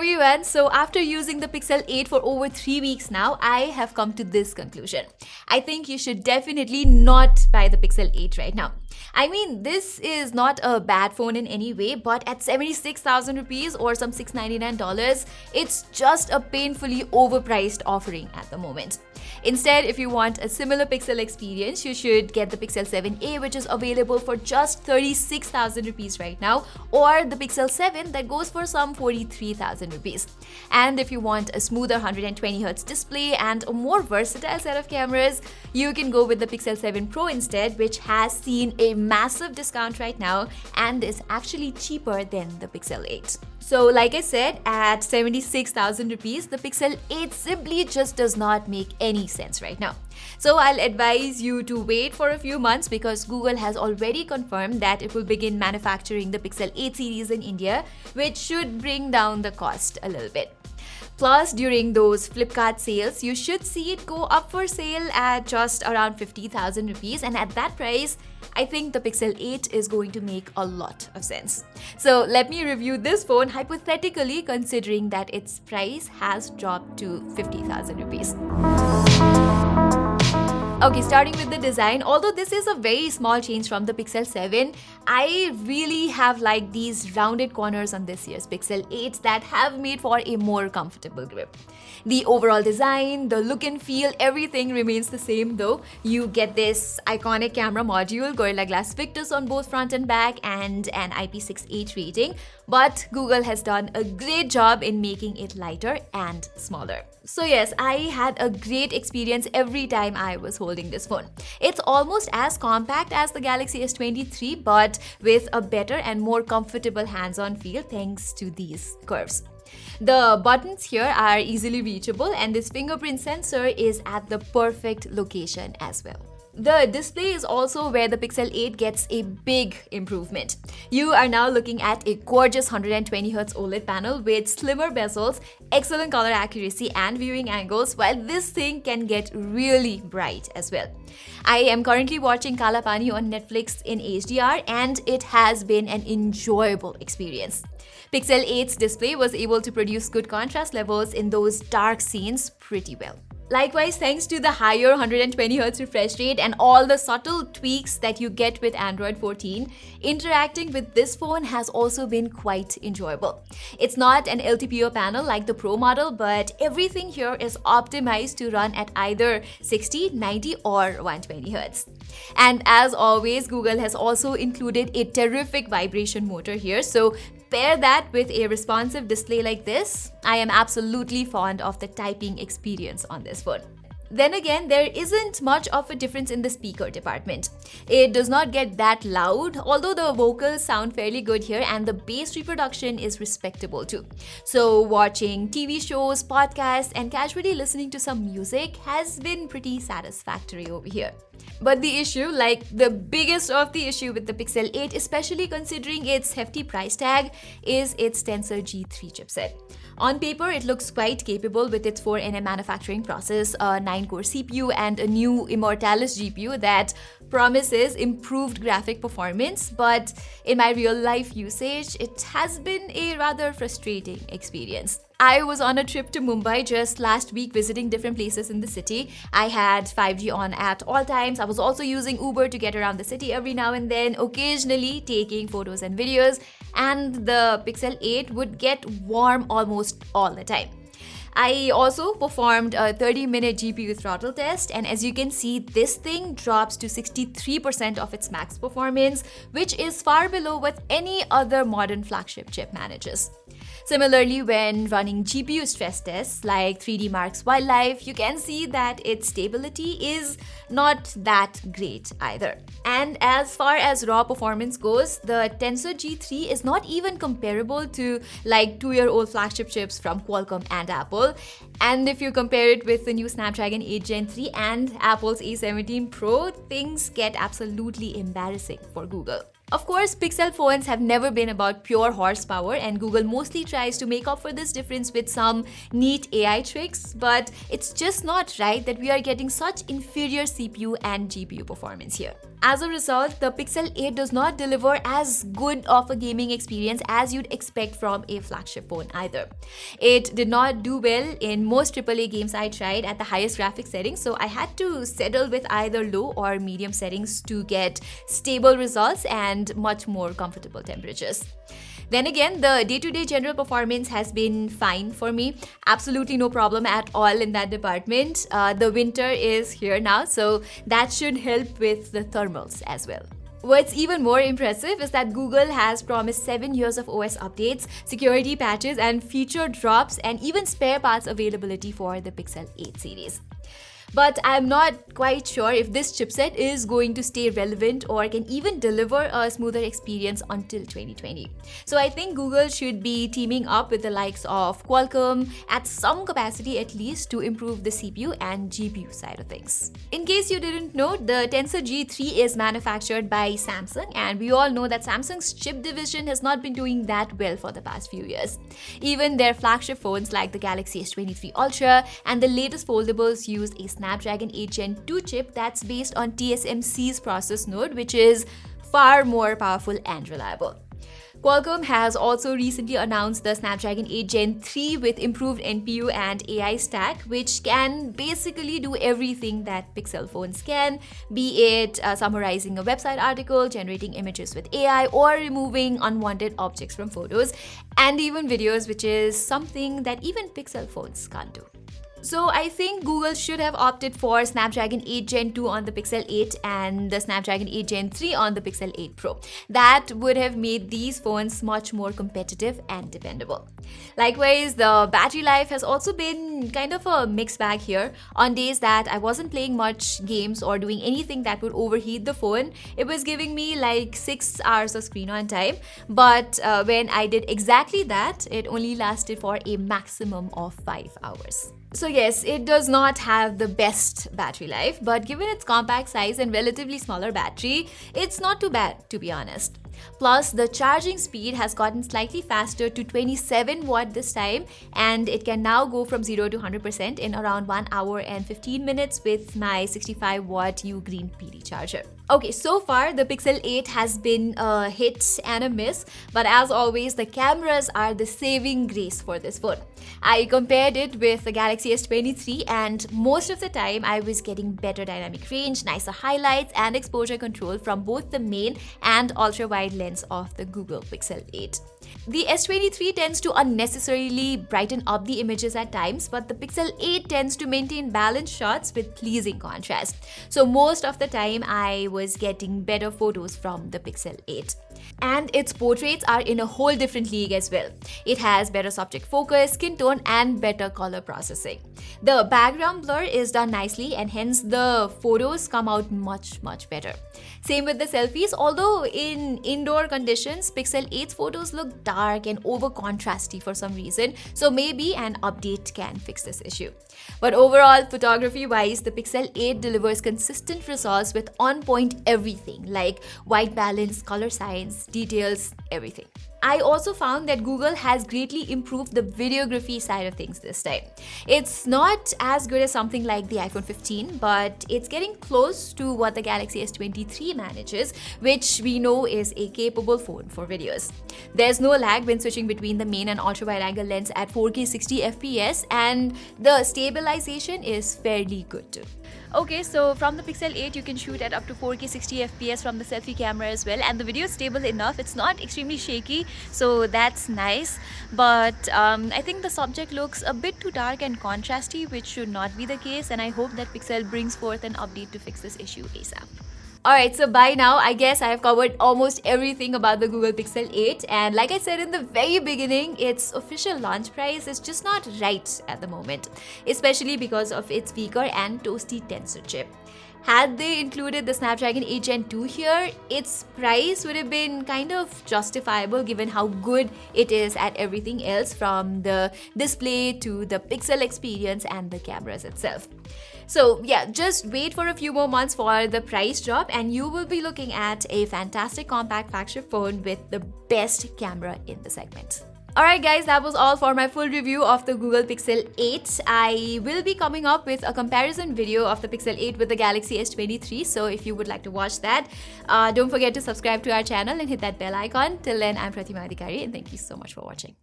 everyone, so after using the Pixel 8 for over 3 weeks now, I have come to this conclusion. I think you should definitely not buy the Pixel 8 right now. I mean, this is not a bad phone in any way, but at 76,000 rupees or some $699, it's just a painfully overpriced offering at the moment. Instead, if you want a similar Pixel experience, you should get the Pixel 7a, which is available for just 36,000 rupees right now, or the Pixel 7 that goes for some 43,000 rupees. And if you want a smoother 120Hz display and a more versatile set of cameras, you can go with the Pixel 7 Pro instead, which has seen a massive discount right now and is actually cheaper than the Pixel 8. So like I said, at 76,000 rupees, the Pixel 8 simply just does not make any sense right now. So I'll advise you to wait for a few months because Google has already confirmed that it will begin manufacturing the Pixel 8 series in India, which should bring down the cost a little bit. Plus, during those Flipkart sales, you should see it go up for sale at just around 50,000 rupees, and at that price, I think the Pixel 8 is going to make a lot of sense. So let me review this phone hypothetically considering that its price has dropped to 50,000 rupees. Okay, starting with the design, although this is a very small change from the Pixel 7, I really have liked these rounded corners on this year's Pixel 8 that have made for a more comfortable grip. The overall design, the look and feel, everything remains the same though. You get this iconic camera module, Gorilla Glass Victus on both front and back, and an IP68 rating, but Google has done a great job in making it lighter and smaller. So yes, I had a great experience every time I was holding this phone. It's almost as compact as the Galaxy S23, but with a better and more comfortable hands-on feel thanks to these curves. The buttons here are easily reachable and this fingerprint sensor is at the perfect location as well. The display is also where the Pixel 8 gets a big improvement. You are now looking at a gorgeous 120Hz OLED panel with slimmer bezels, excellent color accuracy and viewing angles, while this thing can get really bright as well. I am currently watching Kala Pani on Netflix in HDR and it has been an enjoyable experience. Pixel 8's display was able to produce good contrast levels in those dark scenes pretty well. Likewise, thanks to the higher 120Hz refresh rate and all the subtle tweaks that you get with Android 14, interacting with this phone has also been quite enjoyable. It's not an LTPO panel like the Pro model, but everything here is optimized to run at either 60, 90 or 120Hz. And as always, Google has also included a terrific vibration motor here, so pair that with a responsive display like this, I am absolutely fond of the typing experience on this phone. Then again, there isn't much of a difference in the speaker department. It does not get that loud, although the vocals sound fairly good here and the bass reproduction is respectable too. So watching TV shows, podcasts and casually listening to some music has been pretty satisfactory over here. But the issue, like the biggest of the issue with the Pixel 8, especially considering its hefty price tag, is its Tensor G3 chipset. On paper, it looks quite capable with its 4nm manufacturing process, a 9-core CPU and a new Immortalis GPU that promises improved graphic performance, but in my real-life usage, it has been a rather frustrating experience. I was on a trip to Mumbai just last week visiting different places in the city. I had 5G on at all times. I was also using Uber to get around the city every now and then, occasionally taking photos and videos, and the Pixel 8 would get warm almost all the time. I also performed a 30-minute GPU throttle test, and as you can see, this thing drops to 63% of its max performance, which is far below what any other modern flagship chip manages. Similarly, when running GPU stress tests like 3D Mark's Wildlife, you can see that its stability is not that great either. And as far as raw performance goes, the Tensor G3 is not even comparable to like 2-year-old flagship chips from Qualcomm and Apple. And if you compare it with the new Snapdragon 8 Gen 3 and Apple's A17 Pro, things get absolutely embarrassing for Google. Of course, Pixel phones have never been about pure horsepower, and Google mostly tries to make up for this difference with some neat AI tricks, but it's just not right that we are getting such inferior CPU and GPU performance here. As a result, the Pixel 8 does not deliver as good of a gaming experience as you'd expect from a flagship phone either. It did not do well in most AAA games I tried at the highest graphics settings, so I had to settle with either low or medium settings to get stable results and much more comfortable temperatures. Then again, the day-to-day general performance has been fine for me. Absolutely no problem at all in that department. The winter is here now, so that should help with the thermals as well. What's even more impressive is that Google has promised 7 years of OS updates, security patches, and feature drops, and even spare parts availability for the Pixel 8 series. But I'm not quite sure if this chipset is going to stay relevant or can even deliver a smoother experience until 2020. So I think Google should be teaming up with the likes of Qualcomm at some capacity at least to improve the CPU and GPU side of things. In case you didn't know, the Tensor G3 is manufactured by Samsung, and we all know that Samsung's chip division has not been doing that well for the past few years. Even their flagship phones like the Galaxy S23 Ultra and the latest foldables use a Snapdragon 8 Gen 2 chip that's based on TSMC's process node, which is far more powerful and reliable. Qualcomm has also recently announced the Snapdragon 8 Gen 3 with improved NPU and AI stack, which can basically do everything that Pixel phones can, be it summarizing a website article, generating images with AI, or removing unwanted objects from photos, and even videos, which is something that even Pixel phones can't do. So I think Google should have opted for Snapdragon 8 Gen 2 on the Pixel 8 and the Snapdragon 8 Gen 3 on the Pixel 8 Pro. That would have made these phones much more competitive and dependable. Likewise, the battery life has also been kind of a mixed bag here. On days that I wasn't playing much games or doing anything that would overheat the phone, it was giving me like 6 hours of screen on time. But when I did exactly that, it only lasted for a maximum of 5 hours. So yes, it does not have the best battery life, but given its compact size and relatively smaller battery, it's not too bad, to be honest. Plus, the charging speed has gotten slightly faster to 27 watt this time, and it can now go from 0 to 100% in around 1 hour and 15 minutes with my 65 watt U-Green PD charger. Okay, so far the Pixel 8 has been a hit and a miss, but as always, the cameras are the saving grace for this phone. I compared it with the Galaxy S23, and most of the time I was getting better dynamic range, nicer highlights, and exposure control from both the main and ultra-wide lens of the Google Pixel 8. The S23 tends to unnecessarily brighten up the images at times, but the Pixel 8 tends to maintain balanced shots with pleasing contrast. So most of the time I was getting better photos from the Pixel 8. And its portraits are in a whole different league as well. It has better subject focus, skin tone, and better color processing. The background blur is done nicely, and hence the photos come out much better. Same with the selfies, although in indoor conditions, Pixel 8's photos look dark and over contrasty for some reason, so maybe an update can fix this issue. But overall, photography-wise, the Pixel 8 delivers consistent results with on-point everything like white balance, color science, details, everything. I also found that Google has greatly improved the videography side of things this time. It's not as good as something like the iPhone 15, but it's getting close to what the Galaxy S23 manages, which we know is a capable phone for videos. There's no lag when switching between the main and ultra-wide-angle lens at 4K 60 FPS, and the stabilization is fairly good too. Okay, so from the Pixel 8, you can shoot at up to 4K 60 FPS from the selfie camera as well, and the video is stable enough. It's not extremely shaky, so that's nice. But I think the subject looks a bit too dark and contrasty, which should not be the case, and I hope that Pixel brings forth an update to fix this issue ASAP. Alright, so by now, I guess I have covered almost everything about the Google Pixel 8, and like I said in the very beginning, its official launch price is just not right at the moment, especially because of its weaker and toasty Tensor chip. Had they included the Snapdragon 8 Gen 2 here, its price would have been kind of justifiable given how good it is at everything else, from the display to the pixel experience and the cameras itself. So yeah, just wait for a few more months for the price drop and you will be looking at a fantastic compact flagship phone with the best camera in the segment. Alright guys, that was all for my full review of the Google Pixel 8. I will be coming up with a comparison video of the Pixel 8 with the Galaxy S23, so if you would like to watch that, don't forget to subscribe to our channel and hit that bell icon. Till then, I'm Pratima and thank you so much for watching.